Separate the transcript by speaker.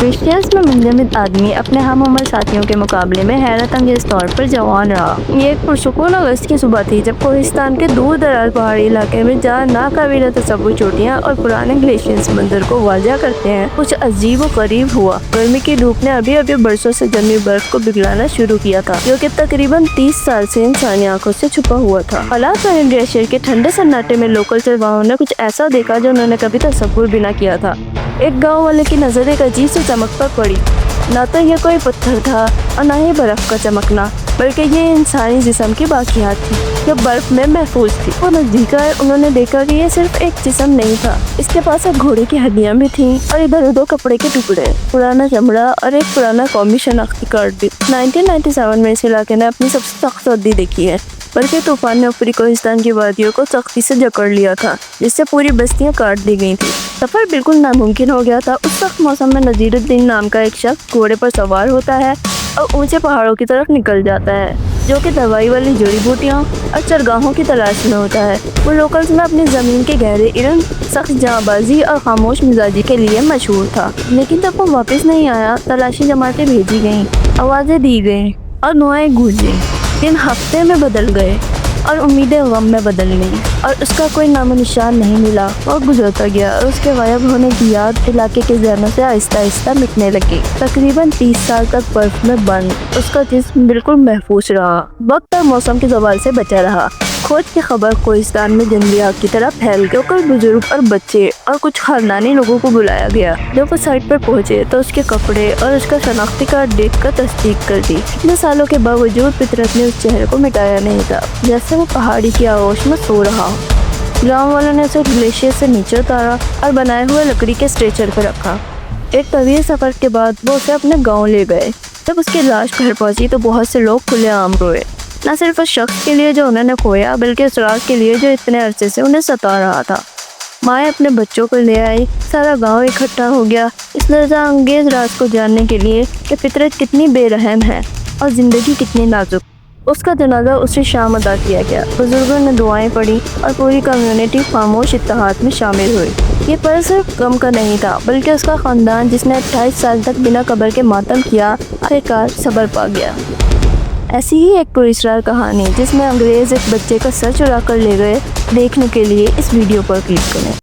Speaker 1: Christians में मुंजमद आदमी अपने हम उम्र साथियों के मुकाबले में हैरत अंगेज तौर पर जवान रहा। ये एक पुरसुकून अगस्त की सुबह थी जब कोहिस्तान के दूर दराज पहाड़ी इलाके में जहाँ नाकाबिले तसव्वुर चोटियाँ और पुराने ग्लेशियर्स मंदिर को वाज़ा करते हैं, कुछ अजीब व गरीब हुआ। गर्मी की धूप ने अभी अभी बरसों से जमी बर्फ को पिघलाना शुरू किया था, जो कि तकरीबन 30 साल से इंसानी आंखों से छुपा हुआ था। हालात में ग्लेशियर के ठंडे सन्नाटे में लोकल चरवाहों ने कुछ ऐसा देखा जो उन्होंने कभी तसव्वुर भी न किया था। एक गांव वाले की नजर एक अजीब सी चमक पर पड़ी। न तो ये कोई पत्थर था और न ही बर्फ का चमकना, बल्कि ये इंसानी जिस्म की बाकियात थी जो बर्फ में महफूज थी। वो नजदीक आए, उन्होंने देखा कि ये सिर्फ एक जिस्म नहीं था, इसके पास एक घोड़े की हड्डियां भी थीं और इधर उधर कपड़े के टुकड़े, पुराना चमड़ा और एक पुराना कौमी शनाख्ती कार्ड भी। 1997 में इस इलाके ने अपनी सबसे सख्त सर्दी देखी है, बल्कि तूफान ने ऊपरी कोहिस्तान की वादियों को सख्ती से जकड़ लिया था, जिससे पूरी बस्तियां काट दी गई थी। सफर बिल्कुल नामुमकिन हो गया था। उस सख्त मौसम में नजीरुद्दीन नाम का एक शख्स घोड़े पर सवार होता है और ऊंचे पहाड़ों की तरफ निकल जाता है, जो कि दवाई वाली जड़ी बूटियों और चरगाहों की तलाश में होता है। वो लोकल्स में अपनी ज़मीन के गहरे इल्म, सख्त जांबाजी और खामोश मिजाजी के लिए मशहूर था। लेकिन जब वो वापस नहीं आया, तलाशी जमातें भेजी गईं, आवाज़ें दी गईं और दुआएं गूंजी। दिन हफ्ते में बदल गए और उम्मीदें गम में बदल गईं और उसका कोई नामो निशान नहीं मिला। वो गुजरता गया और उसके गायब होने की याद इलाके के ज़हनों से आहिस्ता आहिस्ता मिटने लगी। तकरीबन 30 साल तक बर्फ में बंद उसका जिस्म बिल्कुल महफूज रहा, वक्त और मौसम के ज़वाल से बचा रहा। खोज की खबर कोहिस्तान में जंगली आग की तरह फैल गई। लोकल बुजुर्ग और बच्चे और कुछ खानदानी लोगों को बुलाया गया। जब वो साइट पर पहुंचे तो उसके कपड़े और उसका शनाख्ती कार्ड देखकर तस्दीक कर दी। इतने सालों के बावजूद फितरत ने उस चेहरे को मिटाया नहीं था, जैसे वो पहाड़ी की आगोश में सो रहा हो। गाँव वालों ने उसे ग्लेशियर से नीचे उतारा और बनाए हुए लकड़ी के स्ट्रेचर पर रखा। एक तवील सफर के बाद वो उसे अपने गाँव ले गए। जब उसकी लाश घर पहुंची तो बहुत से लोग खुलेआम रोए, न सिर्फ उस शख्स के लिए जो उन्होंने खोया, बल्कि उस राज के लिए जो इतने अरसे से उन्हें सता रहा था। माएँ अपने बच्चों को ले आई, सारा गांव इकट्ठा हो गया इस लज्जा अंगेज राज को जानने के लिए कि फितरत कितनी बेरहम है और ज़िंदगी कितनी नाजुक। उसका जनाजा उसी शाम अदा किया गया। बुजुर्गों ने दुआएं पढ़ी और पूरी कम्युनिटी खामोश इत्तेहाद में शामिल हुई। ये पल सिर्फ गम का नहीं था, बल्कि उसका ख़ानदान जिसने 28 साल तक बिना कब्र के मातम किया, आखिरकार सब्र पा गया। ऐसी ही एक पुरअसरार कहानी जिसमें अंग्रेज़ एक बच्चे का सर चुरा कर ले गए, देखने के लिए इस वीडियो पर क्लिक करें।